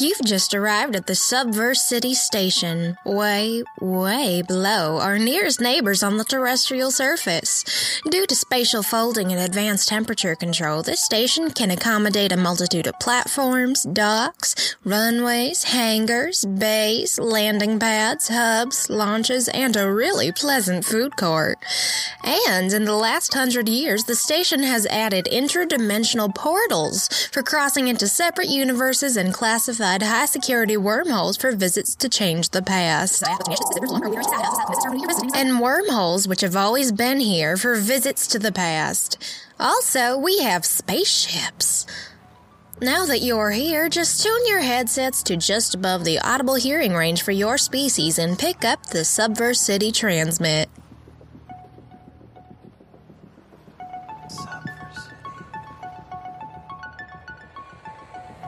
You've just arrived at the SubverCity station, way, way below our nearest neighbors on the terrestrial surface. Due to spatial folding and advanced temperature control, this station can accommodate a multitude of platforms, docks, runways, hangars, bays, landing pads, hubs, launches, and a really pleasant food court. And in the last 100 years, the station has added interdimensional portals for crossing into separate universes and classified high-security wormholes for visits to change the past. And wormholes which have always been here for visits to the past. Also, we have spaceships. Now that you're here, just tune your headsets to just above the audible hearing range for your species and pick up the SubverCity Transmit.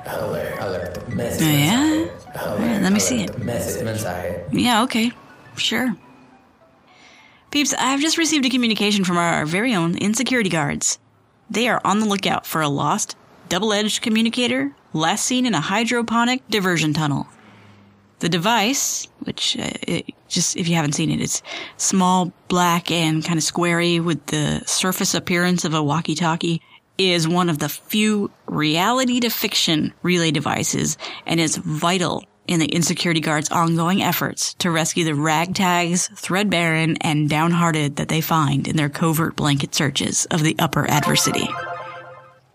Alert. Message. Yeah? Alert, let me see it. Message. Yeah, okay. Sure. Peeps, I've just received a communication from our very own insecurity guards. They are on the lookout for a lost, double-edged communicator last seen in a hydroponic diversion tunnel. The device, which, just if you haven't seen it, it's small, black, and kind of squarey with the surface appearance of a walkie-talkie, is one of the few reality-to-fiction relay devices and is vital in the insecurity guards' ongoing efforts to rescue the ragtags, threadbare, and downhearted that they find in their covert blanket searches of the upper adversity.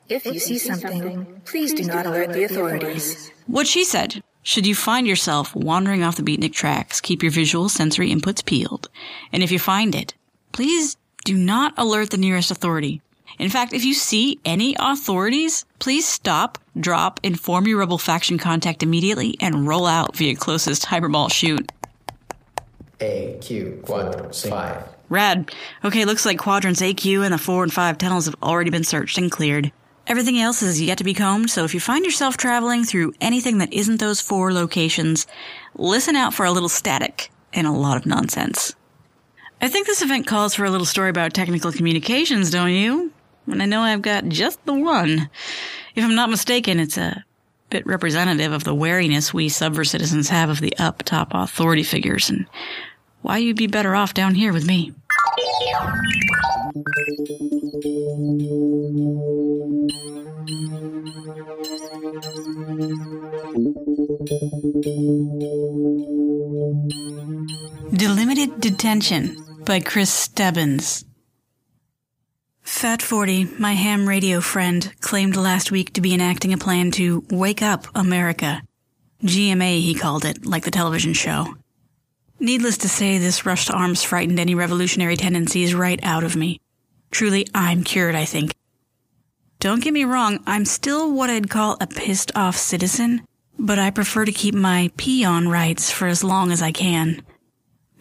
If you see something, please do not alert the authorities. What she said. Should you find yourself wandering off the beatnik tracks, keep your visual sensory inputs peeled. And if you find it, please do not alert the nearest authority. In fact, if you see any authorities, please stop, drop, inform your rebel faction contact immediately, and roll out via closest hyperball chute. AQ-5. Rad. Okay, looks like quadrants AQ and the 4 and 5 tunnels have already been searched and cleared. Everything else is yet to be combed, so if you find yourself traveling through anything that isn't those 4 locations, listen out for a little static and a lot of nonsense. I think this event calls for a little story about technical communications, don't you? And I know I've got just the one. If I'm not mistaken, it's a bit representative of the wariness we Subver citizens have of the up-top authority figures, and why you'd be better off down here with me. Delimited Detention by Stiebens. Fat 40, my ham radio friend, claimed last week to be enacting a plan to wake up America. GMA, he called it, like the television show. Needless to say, this rush to arms frightened any revolutionary tendencies right out of me. Truly, I'm cured, I think. Don't get me wrong, I'm still what I'd call a pissed-off citizen, but I prefer to keep my peon rights for as long as I can.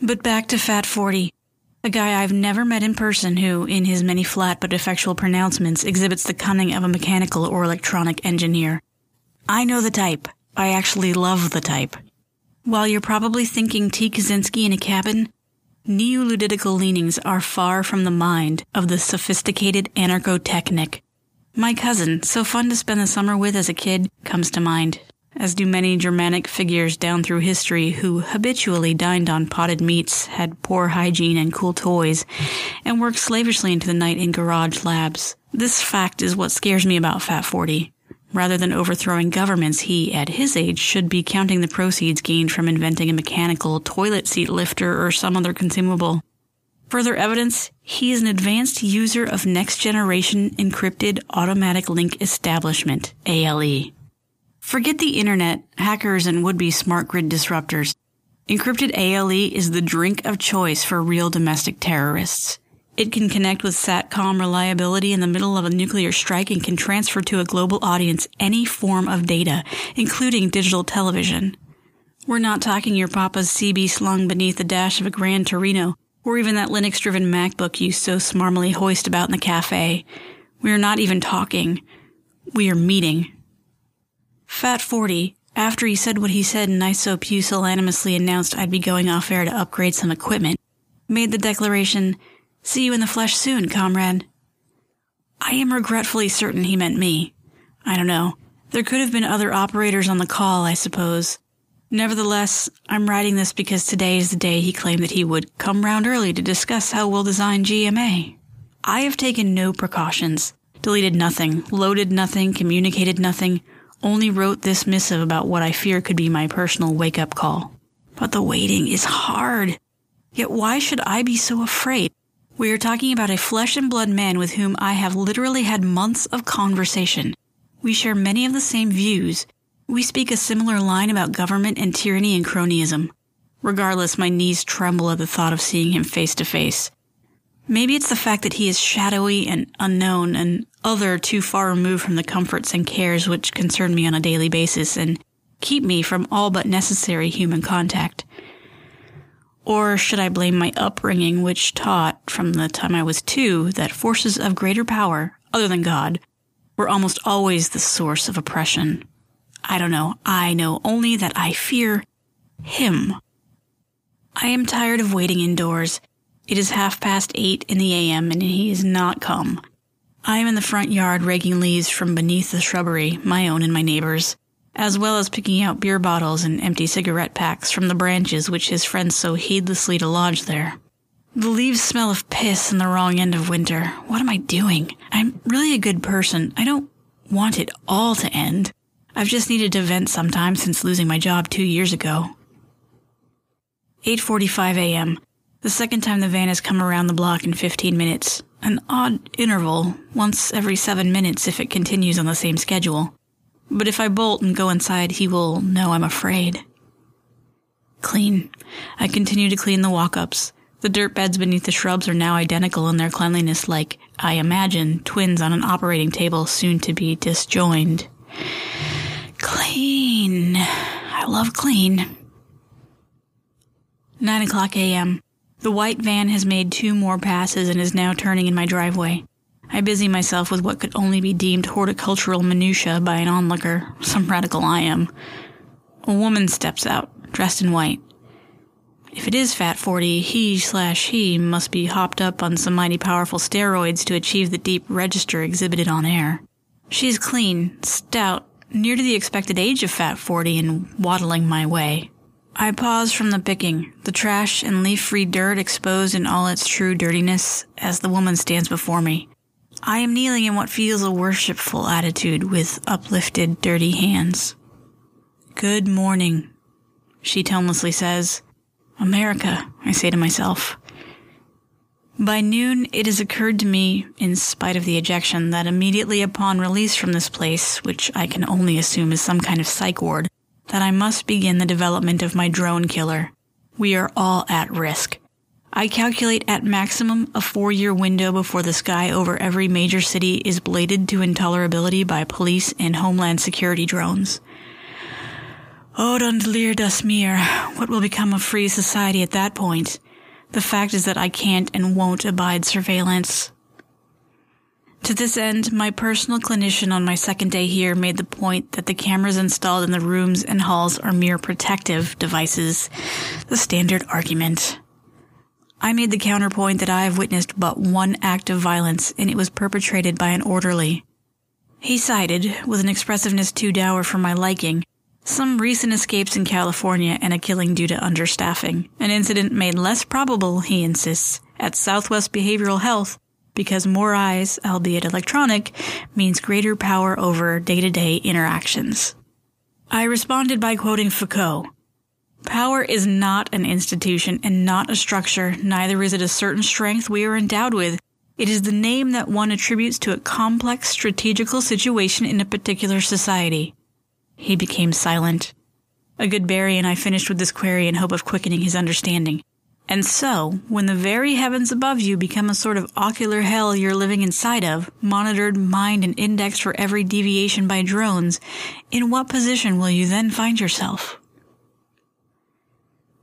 But back to Fat 40. A guy I've never met in person who, in his many flat but effectual pronouncements, exhibits the cunning of a mechanical or electronic engineer. I know the type. I actually love the type. While you're probably thinking T. Kaczynski in a cabin, neo-ludical leanings are far from the mind of the sophisticated anarcho-technic. My cousin, so fun to spend the summer with as a kid, comes to mind, as do many Germanic figures down through history who habitually dined on potted meats, had poor hygiene and cool toys, and worked slavishly into the night in garage labs. This fact is what scares me about Fat 40. Rather than overthrowing governments, he, at his age, should be counting the proceeds gained from inventing a mechanical toilet seat lifter or some other consumable. Further evidence, he is an advanced user of next-generation encrypted automatic link establishment, ALE. Forget the internet, hackers, and would-be smart grid disruptors. Encrypted ALE is the drink of choice for real domestic terrorists. It can connect with SATCOM reliability in the middle of a nuclear strike and can transfer to a global audience any form of data, including digital television. We're not talking your papa's CB slung beneath the dash of a Gran Torino, or even that Linux-driven MacBook you so smarmily hoist about in the cafe. We are not even talking. We are meeting. Fat 40, after he said what he said and I so pusillanimously announced I'd be going off air to upgrade some equipment, made the declaration, "See you in the flesh soon, comrade." I am regretfully certain he meant me. I don't know. There could have been other operators on the call, I suppose. Nevertheless, I'm writing this because today is the day he claimed that he would come round early to discuss how we'll design GMA. I have taken no precautions, deleted nothing, loaded nothing, communicated nothing, only wrote this missive about what I fear could be my personal wake-up call. But the waiting is hard. Yet why should I be so afraid? We are talking about a flesh-and-blood man with whom I have literally had months of conversation. We share many of the same views. We speak a similar line about government and tyranny and cronyism. Regardless, my knees tremble at the thought of seeing him face to face. Maybe it's the fact that he is shadowy and unknown and other too far removed from the comforts and cares which concern me on a daily basis and keep me from all but necessary human contact. Or should I blame my upbringing, which taught, from the time I was 2, that forces of greater power, other than God, were almost always the source of oppression? I don't know. I know only that I fear him. I am tired of waiting indoors. It is 8:30 in the a.m. and he has not come. I am in the front yard raking leaves from beneath the shrubbery, my own and my neighbor's, as well as picking out beer bottles and empty cigarette packs from the branches which his friends so heedlessly to lodge there. The leaves smell of piss in the wrong end of winter. What am I doing? I'm really a good person. I don't want it all to end. I've just needed to vent sometime since losing my job 2 years ago. 8:45 a.m. The second time the van has come around the block in 15 minutes. An odd interval, once every 7 minutes if it continues on the same schedule. But if I bolt and go inside, he will know I'm afraid. Clean. I continue to clean the walk-ups. The dirt beds beneath the shrubs are now identical in their cleanliness, like, I imagine, twins on an operating table soon to be disjoined. Clean. I love clean. 9 o'clock a.m. The white van has made 2 more passes and is now turning in my driveway. I busy myself with what could only be deemed horticultural minutiae by an onlooker. Some radical I am. A woman steps out, dressed in white. If it is Fat 40, he must be hopped up on some mighty powerful steroids to achieve the deep register exhibited on air. She is clean, stout, near to the expected age of Fat 40 and waddling my way. I pause from the picking, the trash and leaf-free dirt exposed in all its true dirtiness as the woman stands before me. I am kneeling in what feels a worshipful attitude with uplifted, dirty hands. Good morning, she tonelessly says. America, I say to myself. By noon, it has occurred to me, in spite of the ejection, that immediately upon release from this place, which I can only assume is some kind of psych ward, that I must begin the development of my drone killer. We are all at risk. I calculate at maximum a 4-year window before the sky over every major city is bladed to intolerability by police and homeland security drones. Oh, don't leer das mir. What will become of free society at that point? The fact is that I can't and won't abide surveillance. To this end, my personal clinician on my second day here made the point that the cameras installed in the rooms and halls are mere protective devices, the standard argument. I made the counterpoint that I have witnessed but one act of violence, and it was perpetrated by an orderly. He cited, with an expressiveness too dour for my liking, some recent escapes in California and a killing due to understaffing, an incident made less probable, he insists, at Southwest Behavioral Health, because more eyes, albeit electronic, means greater power over day-to-day interactions. I responded by quoting Foucault. Power is not an institution and not a structure, neither is it a certain strength we are endowed with. It is the name that one attributes to a complex strategical situation in a particular society. He became silent. A good berry and I finished with this query in hope of quickening his understanding. And so, when the very heavens above you become a sort of ocular hell you're living inside of, monitored, mined, and indexed for every deviation by drones, in what position will you then find yourself?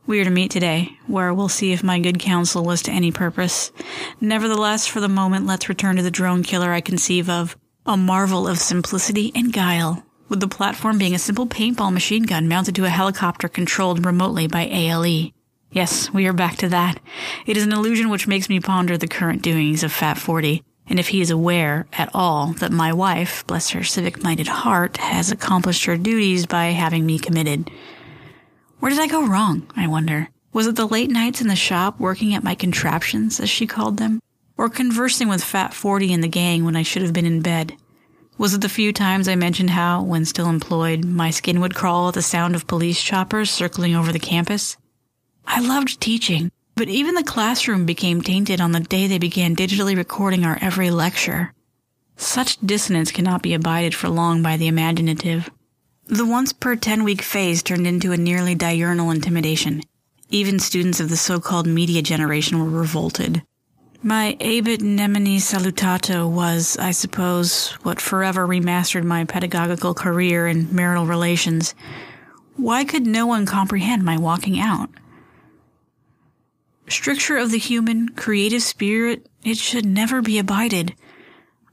We are to meet today, where we'll see if my good counsel was to any purpose. Nevertheless, for the moment, let's return to the drone killer I conceive of, a marvel of simplicity and guile, with the platform being a simple paintball machine gun mounted to a helicopter controlled remotely by ALE. Yes, we are back to that. It is an illusion which makes me ponder the current doings of Fat 40, and if he is aware at all that my wife, bless her civic-minded heart, has accomplished her duties by having me committed. Where did I go wrong, I wonder? Was it the late nights in the shop working at my contraptions, as she called them? Or conversing with Fat 40 and the gang when I should have been in bed? Was it the few times I mentioned how, when still employed, my skin would crawl at the sound of police choppers circling over the campus? I loved teaching, but even the classroom became tainted on the day they began digitally recording our every lecture. Such dissonance cannot be abided for long by the imaginative. The once-per-10-week phase turned into a nearly diurnal intimidation. Even students of the so-called media generation were revolted. My abit nemini salutato was, I suppose, what forever remastered my pedagogical career and marital relations. Why could no one comprehend my walking out? Stricture of the human, creative spirit, it should never be abided.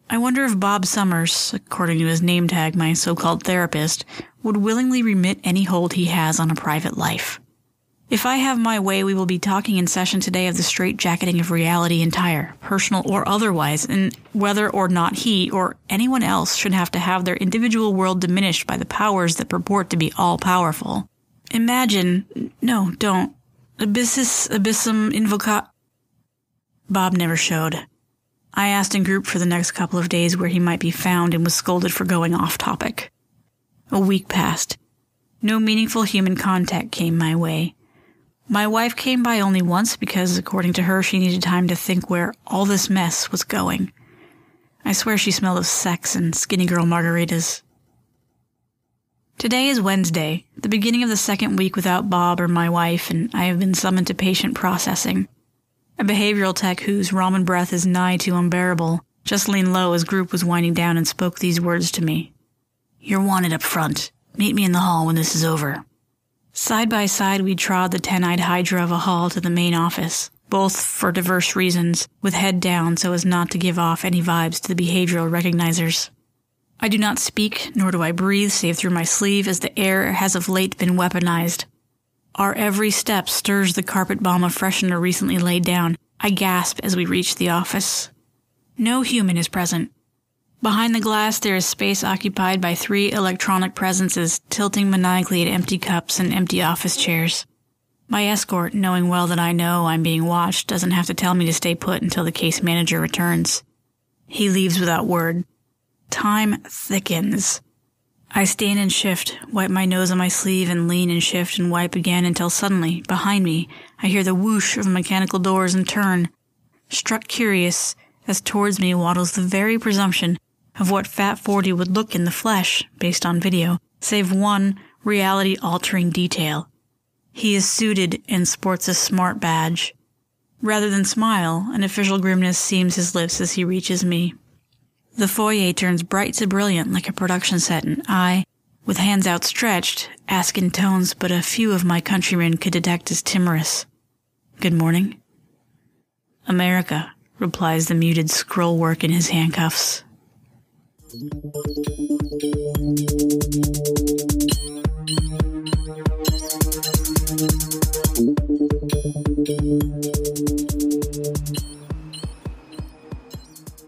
I wonder if Bob Summers, according to his name tag, my so-called therapist, would willingly remit any hold he has on a private life. If I have my way, we will be talking in session today of the straitjacketing of reality entire, personal or otherwise, and whether or not he or anyone else should have to have their individual world diminished by the powers that purport to be all-powerful. Imagine, no, don't, abyssus abyssum invocat. Bob never showed. I asked in group for the next couple of days where he might be found and was scolded for going off topic. A week passed. No meaningful human contact came my way. My wife came by only once because, according to her, she needed time to think where all this mess was going. I swear she smelled of sex and skinny girl margaritas. Today is Wednesday, the beginning of the second week without Bob or my wife, and I have been summoned to patient processing. A behavioral tech whose ramen breath is nigh to unbearable just leaned low as group was winding down and spoke these words to me. "You're wanted up front. Meet me in the hall when this is over." Side by side, we trod the 10-eyed hydra of a hall to the main office, both for diverse reasons, with head down so as not to give off any vibes to the behavioral recognizers. I do not speak, nor do I breathe save through my sleeve, as the air has of late been weaponized. Our every step stirs the carpet bomb of freshener recently laid down. I gasp as we reach the office. No human is present. Behind the glass there is space occupied by 3 electronic presences tilting maniacally at empty cups and empty office chairs. My escort, knowing well that I know I'm being watched, doesn't have to tell me to stay put until the case manager returns. He leaves without word. Time thickens. I stand and shift, wipe my nose on my sleeve and lean and shift and wipe again until suddenly, behind me, I hear the whoosh of mechanical doors and turn, struck curious, as towards me waddles the very presumption of what Fat 40 would look in the flesh, based on video, save one reality-altering detail. He is suited and sports a smart badge. Rather than smile, an official grimness seams his lips as he reaches me. The foyer turns bright to brilliant like a production set, and I, with hands outstretched, ask in tones but a few of my countrymen could detect as timorous. "Good morning." "America," replies the muted scroll work in his handcuffs.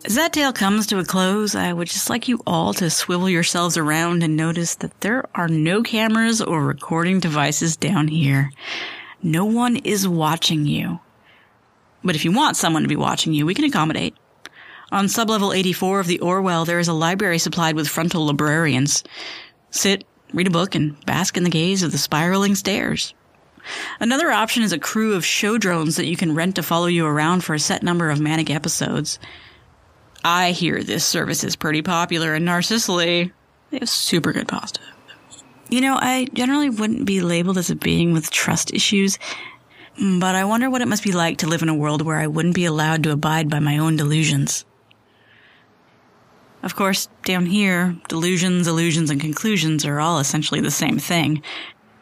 As that tale comes to a close, I would just like you all to swivel yourselves around and notice that there are no cameras or recording devices down here. No one is watching you. But if you want someone to be watching you, we can accommodate. On sublevel 84 of the Orwell, there is a library supplied with frontal librarians. Sit, read a book, and bask in the gaze of the spiraling stairs. Another option is a crew of show drones that you can rent to follow you around for a set number of manic episodes. I hear this service is pretty popular in Narcissily. They have super good pasta. You know, I generally wouldn't be labeled as a being with trust issues, but I wonder what it must be like to live in a world where I wouldn't be allowed to abide by my own delusions. Of course, down here, delusions, illusions, and conclusions are all essentially the same thing.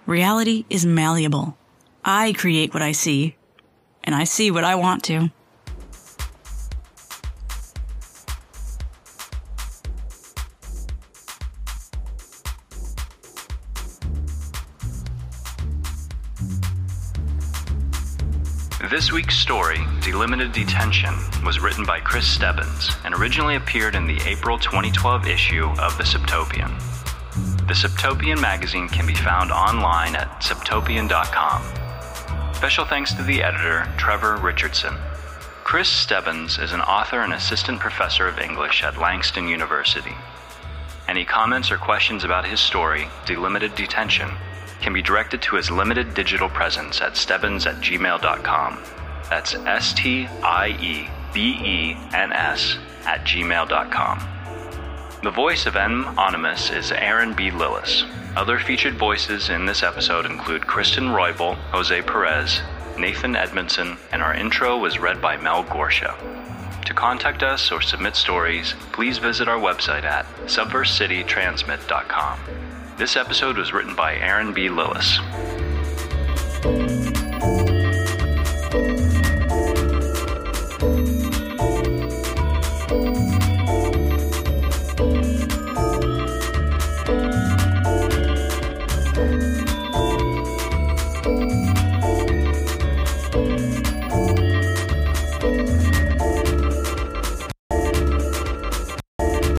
Reality is malleable. I create what I see, and I see what I want to. This week's story, Delimited Detention, was written by Chris Stiebens and originally appeared in the April 2012 issue of The Subtopian. The Subtopian magazine can be found online at subtopian.com. Special thanks to the editor, Trevor Richardson. Chris Stiebens is an author and assistant professor of English at Langston University. Any comments or questions about his story, Delimited Detention, can be directed to his limited digital presence at stiebens@gmail.com. That's STIEBENS@gmail.com. The voice of Anonymous is Erin B. Lillis. Other featured voices in this episode include Kristen Roybal, Jose Perez, Nathan Edmondson, and our intro was read by Mel Gorsha. To contact us or submit stories, please visit our website at SubverCityTransmit.com. This episode was written by Erin B. Lillis.